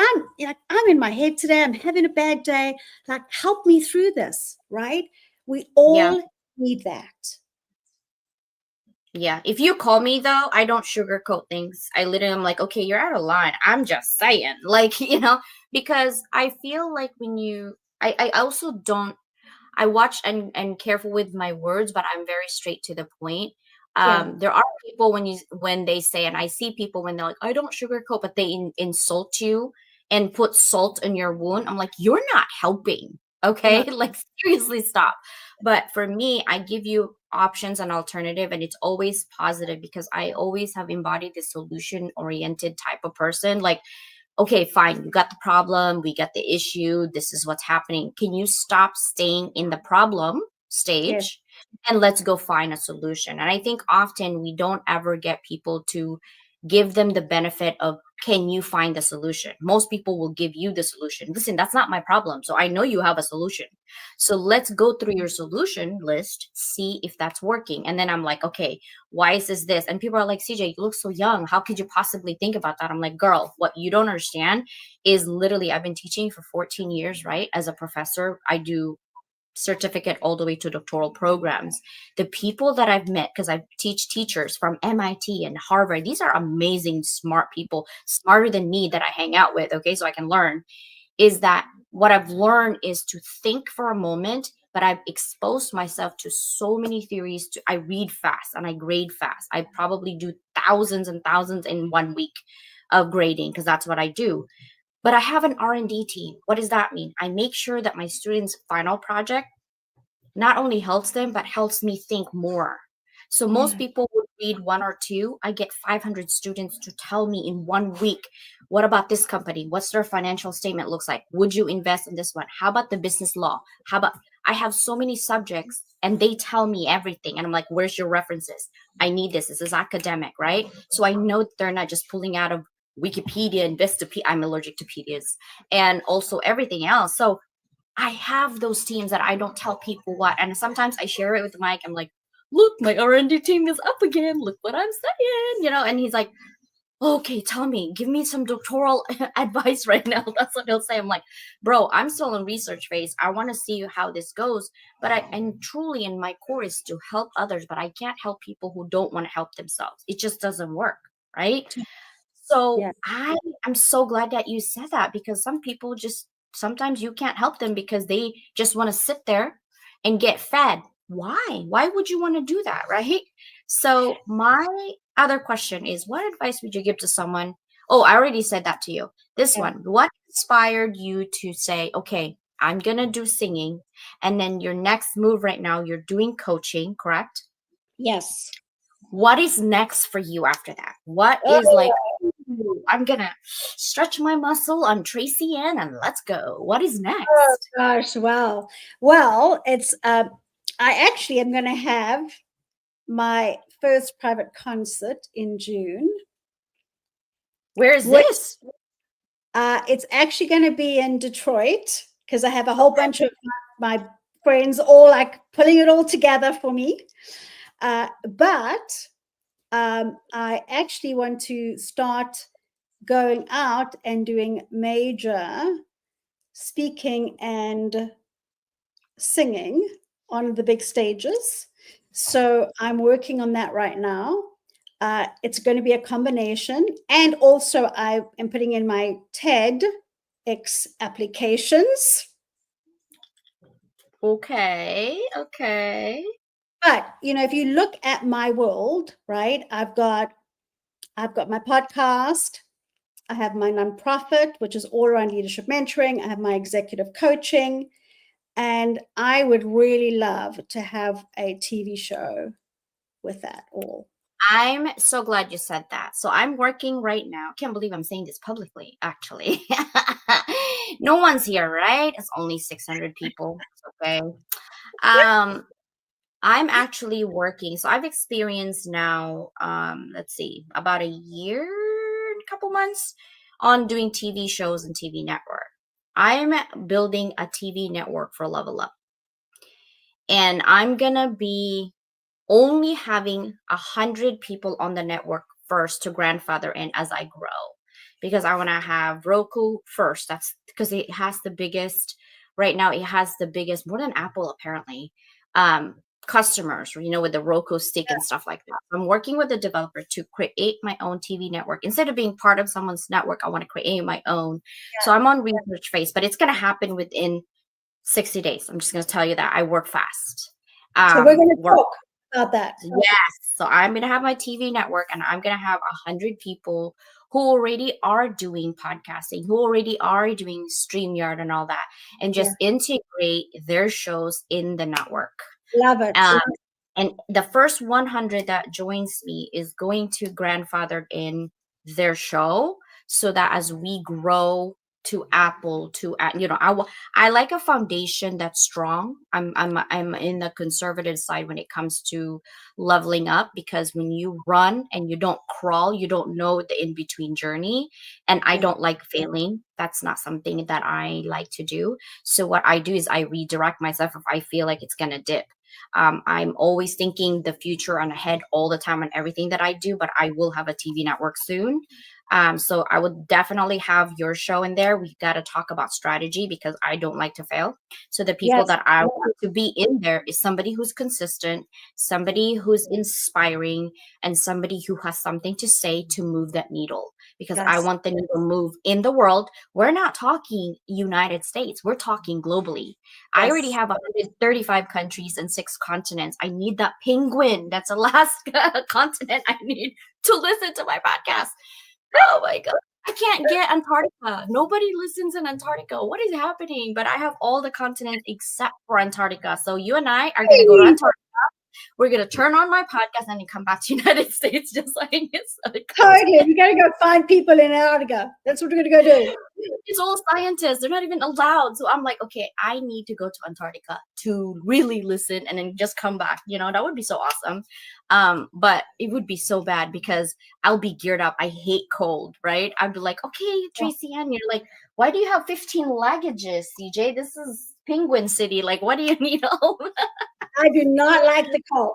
I'm in my head today. I'm having a bad day. Like, help me through this, right? We Yeah. all need that. Yeah. If you call me though, I don't sugarcoat things. I literally am like, okay, you're out of line. I'm just saying. Like, because I feel like when I also don't, I watch and careful with my words, but I'm very straight to the point. Yeah. There are people when they say, and I see people when they're like, I don't sugarcoat, but they insult you and put salt in your wound. I'm like, you're not helping. Okay. No. Like, seriously, stop. But for me, I give you options and alternative, and it's always positive because I always have embodied the solution oriented type of person. Like, okay, fine, you got the problem, we got the issue, this is what's happening. Can you stop staying in the problem Yes. stage and let's go find a solution? And I think often we don't ever get people to give them the benefit of, can you find the solution? Most people will give you the solution. Listen, that's not my problem. So I know you have a solution. So let's go through your solution list, see if that's working. And then I'm like, okay, why is this? And people are like, CJ, you look so young. How could you possibly think about that? I'm like, girl, what you don't understand is literally, I've been teaching for 14 years, right? As a professor, I do certificate all the way to doctoral programs. The people that I've met, because I teach teachers from MIT and Harvard, these are amazing, smart people, smarter than me that I hang out with, okay, so I can learn, is that what I've learned is to think for a moment, but I've exposed myself to so many theories. I read fast and I grade fast. I probably do thousands and thousands in 1 week of grading because that's what I do. But I have an R&D team. What does that mean? I make sure that my students' final project not only helps them, but helps me think more. So most Yeah. people would read one or two. I get 500 students to tell me in 1 week, what about this company? What's their financial statement looks like? Would you invest in this one? How about the business law? How about, I have so many subjects and they tell me everything. And I'm like, where's your references? I need this. This is academic, right? So I know they're not just pulling out of Wikipedia and Vistapedia. I'm allergic to pedias and also everything else. So I have those teams that I don't tell people what. And sometimes I share it with Mike. I'm like, look, my R&D team is up again. Look what I'm saying, and he's like, okay, tell me, give me some doctoral advice right now. That's what he'll say. I'm like, bro, I'm still in research phase. I want to see how this goes. But and truly in my core is to help others, but I can't help people who don't want to help themselves. It just doesn't work. Right. So Yeah. I'm so glad that you said that, because some people just sometimes you can't help them because they just want to sit there and get fed. Why? Why would you want to do that, right? So my other question is, what advice would you give to someone? Oh, I already said that to you. This Yeah. one, what inspired you to say, okay, I'm gonna do singing, and then your next move right now, you're doing coaching, correct? Yes. What is next for you after that? What is like, Oh, "Ooh, I'm gonna stretch my muscle on Tracy-Ann and let's go." What is oh next? gosh, wow. Well, it's I actually am going to have my first private concert in June. Where is Which this? it's actually going to be in Detroit because I have a whole bunch of my friends all like pulling it all together for me. But I actually want to start going out and doing major speaking and singing on the big stages. So I'm working on that right now. It's going to be a combination. And also, I am putting in my TEDx applications. Okay, okay. But if you look at my world, right? I've got my podcast. I have my nonprofit, which is all around leadership mentoring. I have my executive coaching. And I would really love to have a TV show with that all. I'm so glad you said that. So I'm working right now. Can't believe I'm saying this publicly, actually. No one's here, right? It's only 600 people. It's okay. Um, I'm actually working. So I've experienced now, let's see, about a year and a couple months on doing TV shows and TV network. I'm building a TV network for Level Up. And I'm gonna be only having 100 people on the network first to grandfather in as I grow, because I want to have Roku first. That's because it has the biggest right now. It has the biggest, more than Apple apparently, customers, with the Roku stick and stuff like that. I'm working with the developer to create my own TV network. Instead of being part of someone's network, I want to create my own. So I'm on research phase, but it's going to happen within 60 days. I'm just going to tell you that I work fast. So we're going to Work talk about that. Yes. So I'm going to have my TV network, and I'm going to have 100 people who already are doing podcasting, who already are doing StreamYard and all that, and just integrate their shows in the network. Love it. And the first 100 that joins me is going to grandfather in their show, so that as we grow to Apple, I like a foundation that's strong. I'm in the conservative side when it comes to leveling up, because when you run and you don't crawl, you don't know the in between journey. And I don't like failing. That's not something that I like to do. So what I do is I redirect myself if I feel like it's gonna dip. I'm always thinking the future and ahead all the time on everything that I do, but I will have a TV network soon. So I would definitely have your show in there. We got to talk about strategy because I don't like to fail. So the people Yes. that I want to be in there is somebody who's consistent, somebody who's inspiring, and somebody who has something to say to move that needle, because I Yes. want the needle move in the world. We're not talking United States. We're talking globally. I already Yes. have 135 countries and 6 continents. I need that penguin that's Alaska continent. I need to listen to my podcast. Oh my God. I can't get Antarctica. Nobody listens in Antarctica. What is happening? But I have all the continents except for Antarctica. So you and I are going to go to Antarctica. We're going to turn on my podcast and then come back to United States just like it's a Totally. We got to go find people in Antarctica. That's what we're going to go do. It's all scientists. They're not even allowed. So I'm like, okay, I need to go to Antarctica to really listen and then just come back. That would be so awesome. But it would be so bad because I'll be geared up. I hate cold, right? I'd be like, okay, Tracy-Ann, you're like, why do you have 15 luggages, CJ? This is Penguin City. Like, what do you need all I do not like the cold.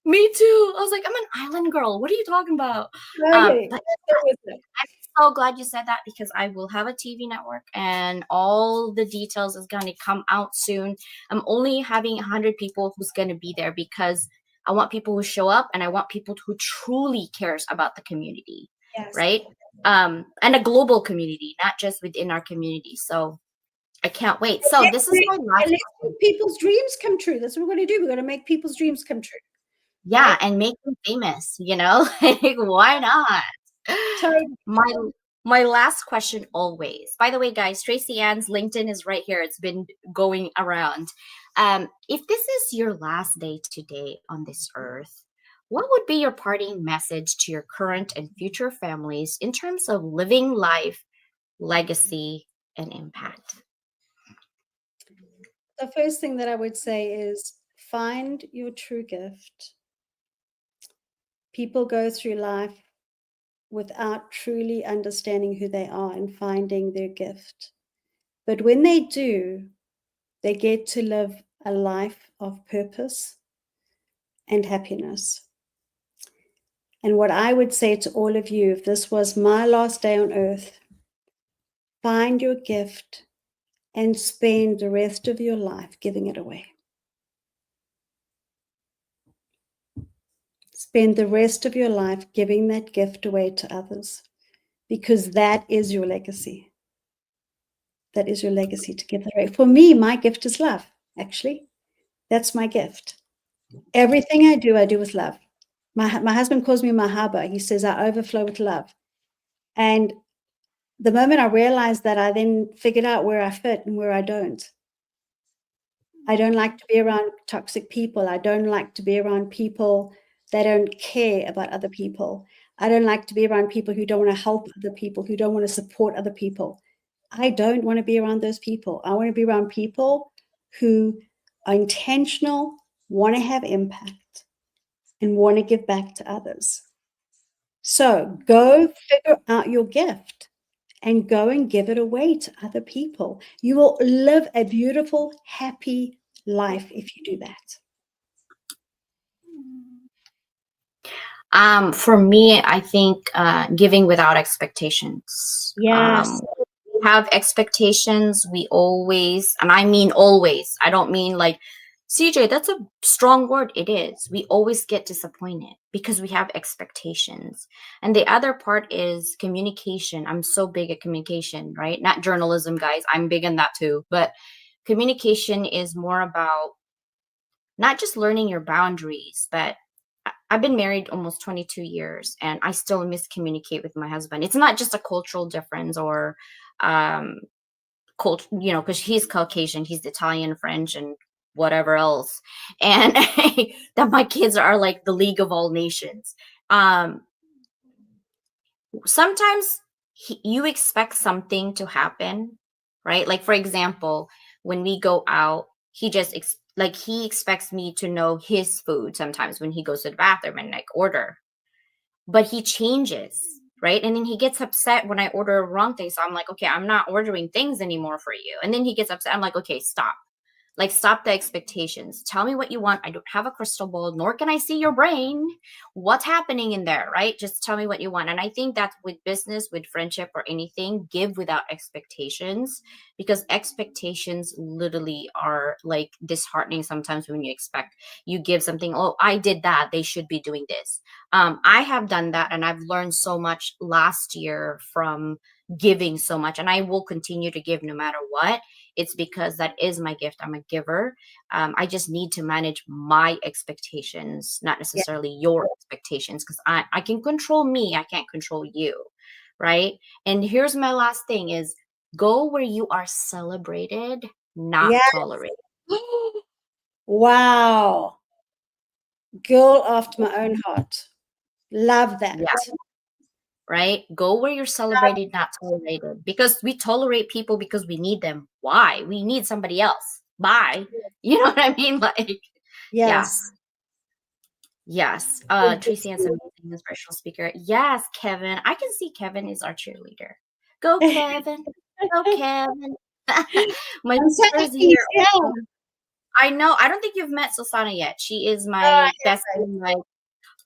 Me too. I was like, I'm an island girl. What are you talking about? Totally. But So is it. I'm so glad you said that because I will have a TV network and all the details is going to come out soon. I'm only having 100 people who's going to be there because I want people who show up and I want people who truly cares about the community, Yes. right? And a global community, not just within our community. So I can't wait. So this is my last. And let's make people's dreams come true. That's what we're going to do. We're going to make people's dreams come true. Yeah, right? and make them famous, like why not? Totally. My last question always. By the way, guys, Tracy-Ann's LinkedIn is right here. It's been going around. If this is your last day today on this earth, what would be your parting message to your current and future families in terms of living life, legacy, and impact? The first thing that I would say is find your true gift. People go through life without truly understanding who they are and finding their gift. But when they do, they get to live a life of purpose and happiness. And what I would say to all of you, if this was my last day on earth, find your gift and spend the rest of your life giving it away. Spend the rest of your life giving that gift away to others, because that is your legacy. That is your legacy, to give that away. For me, my gift is love, actually. That's my gift. Everything I do with love. My husband calls me Mahaba. He says I overflow with love. And the moment I realized that, I then figured out where I fit and where I don't. I don't like to be around toxic people. I don't like to be around people that don't care about other people. I don't like to be around people who don't want to help other people, who don't want to support other people. I don't want to be around those people. I want to be around people who are intentional, want to have impact, and want to give back to others. So go figure out your gift and go and give it away to other people. You will live a beautiful, happy life if you do that. For me, I think giving without expectations. Yes. We have expectations. We always, and I mean always, I don't mean like, CJ, that's a strong word. It is. We always get disappointed because we have expectations. And the other part is communication. I'm so big at communication, right? Not journalism, guys. I'm big in that too. But communication is more about not just learning your boundaries, but I've been married almost 22 years and I still miscommunicate with my husband. It's not just a cultural difference or because he's Caucasian, he's Italian, French, and whatever else. And that my kids are like the League of All Nations. Sometimes you expect something to happen, right? Like, for example, when we go out, he just he expects me to know his food sometimes when he goes to the bathroom and like order, but he changes, right? And then he gets upset when I order wrong things. So I'm like, okay, I'm not ordering things anymore for you. And then he gets upset. I'm like, okay, stop. Like, stop the expectations. Tell me what you want. I don't have a crystal ball, nor can I see your brain. What's happening in there, right? Just tell me what you want. And I think that with business, with friendship, or anything, give without expectations, because expectations literally are like disheartening sometimes. When you give something, oh, I did that, they should be doing this. I have done that, and I've learned so much last year from giving so much, and I will continue to give no matter what. It's because that is my gift. I'm a giver. I just need to manage my expectations, not Yeah. necessarily your expectations, because I can control me. I can't control you. Right. And here's my last thing is, go where you are celebrated, not Yes. tolerated. Wow. Girl after my own heart. Love that. Yeah. Right. Go where you're celebrated, not tolerated, because we tolerate people because we need them. Why? We need somebody else. Bye. You know what I mean? Like, yeah. Yes. Yes. Good, good Tracy-Ann's school. amazing inspirational speaker. Yes, Kevin. I can see Kevin is our cheerleader. Go, Kevin. Go, Kevin. My I'm so sister's happy. here. Yeah. I know. I don't think you've met Susana yet. She is Oh, my I best haven't. friend, my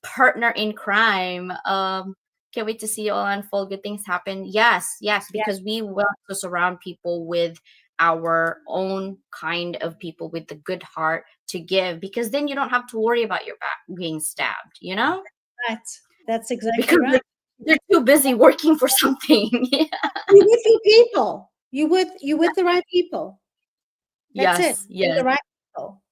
partner in crime. Can't wait to see it all unfold. Good things happen. Yes, yes, Yeah. because we want to surround people with our own kind of people with the good heart to give, because then you don't have to worry about your back being stabbed, you know? Right. That's exactly Because right. they're too busy working for something. Yeah. You with your people. You with the right people. That's it. Yes, With yes. the right people.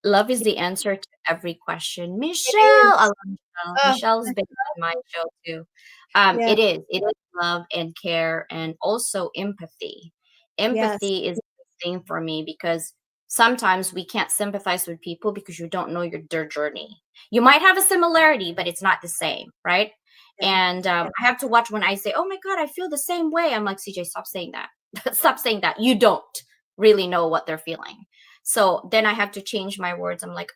Love is the answer to every question. It Michelle, I is. love Michelle. Oh, Michelle's been on my show too. yeah. It is love and care, and also empathy. Yes. Empathy is the thing for me, because sometimes we can't sympathize with people because you don't know their journey. You might have a similarity, but it's not the same, right? Yeah. And I have to watch when I say, "Oh my God, I feel the same way." I'm like, CJ, stop saying that. Stop saying that. You don't really know what they're feeling. So then I have to change my words. I'm like,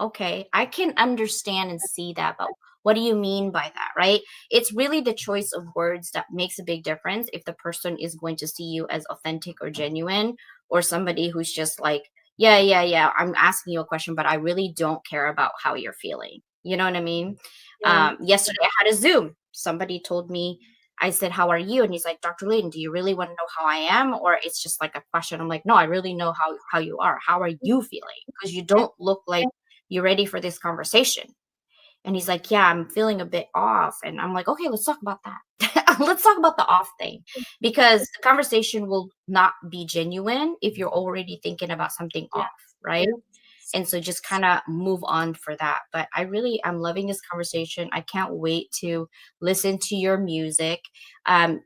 okay, I can understand and see that, but what do you mean by that, right? It's really the choice of words that makes a big difference if the person is going to see you as authentic or genuine, or somebody who's just like, yeah, yeah, yeah, I'm asking you a question, but I really don't care about how you're feeling. You know what I mean? Yeah. Yesterday I had a Zoom. Somebody told me, I said, "How are you?" And he's like, "Dr. Layton, do you really want to know how I am? Or it's just like a question?" I'm like, "No, I really know how you are. How are you feeling? Because you Yeah. don't look like you're ready for this conversation." And he's like, "Yeah, I'm feeling a bit off." And I'm like, "Okay, let's talk about that." Let's talk about the off thing, because the conversation will not be genuine if you're already thinking about something Yeah. off, right? And so just kind of move on for that. But I'm loving this conversation. I can't wait to listen to your music. Um,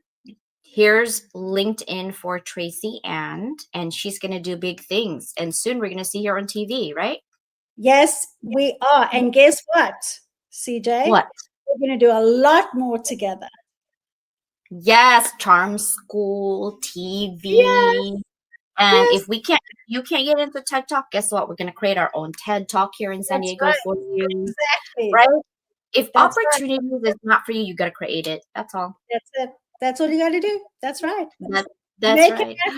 Here's LinkedIn for Tracy-Ann, and she's going to do big things. And soon we're going to see her on TV, right? Yes, we are. And guess what, CJ? What? We're going to do a lot more together. Yes, Charm School, Yes. TV. And Yes. if you can't get into TED Talk, guess what? We're going to create our own TED Talk here in San That's Diego right. for you, Exactly. right? If That's right. opportunity is not for you, you got to create it. That's all. That's it. That's all you got to do. That's right. That's Make it right. happen.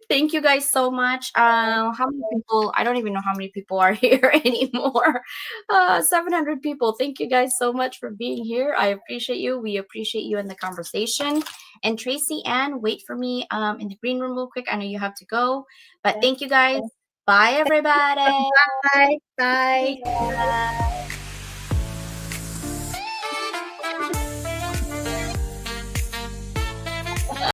Thank you guys so much. How many people? I don't even know how many people are here anymore. 700 people. Thank you guys so much for being here. I appreciate you. We appreciate you in the conversation. And Tracy-Ann, wait for me in the green room real quick. I know you have to go, but Yeah. thank you guys. Bye, everybody. Bye. Bye.